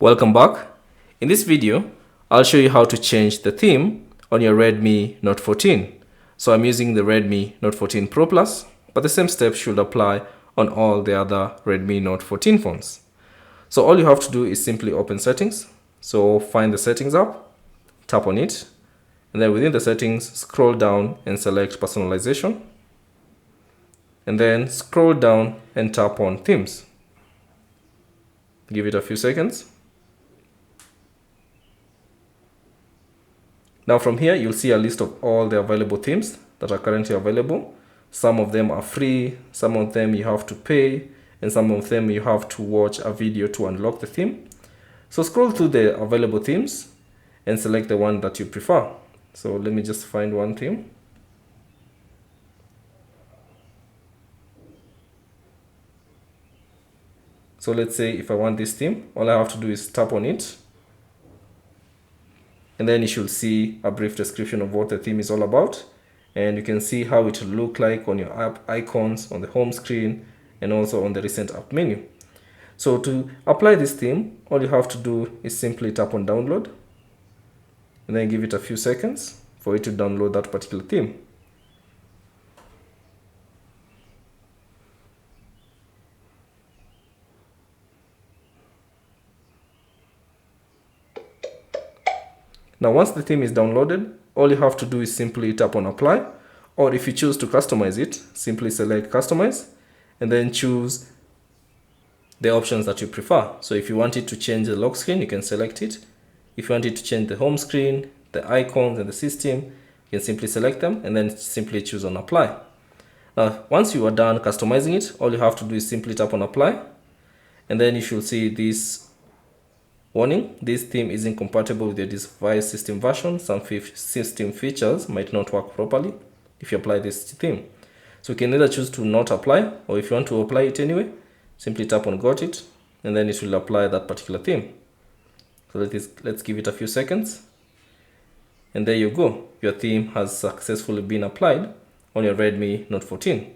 Welcome back. In this video, I'll show you how to change the theme on your Redmi Note 14. So I'm using the Redmi Note 14 Pro Plus, but the same steps should apply on all the other Redmi Note 14 phones. So all you have to do is simply open settings. So find the settings app, tap on it, and then within the settings, scroll down and select personalization. And then scroll down and tap on themes. Give it a few seconds. Now from here, you'll see a list of all the available themes that are currently available. Some of them are free, some of them you have to pay, and some of them you have to watch a video to unlock the theme. So scroll through the available themes and select the one that you prefer. So let me just find one theme. So let's say if I want this theme, all I have to do is tap on it. And then you should see a brief description of what the theme is all about. And you can see how it will look like on your app icons, on the home screen, and also on the recent app menu. So to apply this theme, all you have to do is simply tap on download. And then give it a few seconds for it to download that particular theme. Now, once the theme is downloaded, all you have to do is simply tap on apply, or if you choose to customize it, simply select customize and then choose the options that you prefer. So if you want it to change the lock screen, you can select it. If you want it to change the home screen, the icons and the system, you can simply select them and then simply choose on apply. Now, once you are done customizing it, all you have to do is simply tap on apply, and then you should see this warning: this theme isn't compatible with your device system version. Some system features might not work properly if you apply this theme. So you can either choose to not apply, or if you want to apply it anyway, simply tap on got it, and then it will apply that particular theme. So let's give it a few seconds. And there you go. Your theme has successfully been applied on your Redmi Note 14.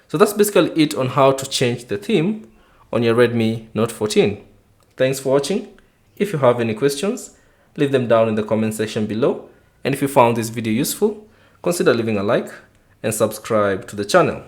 So that's basically it on how to change the theme on your Redmi Note 14. Thanks for watching. If you have any questions, leave them down in the comment section below. And if you found this video useful, consider leaving a like and subscribe to the channel.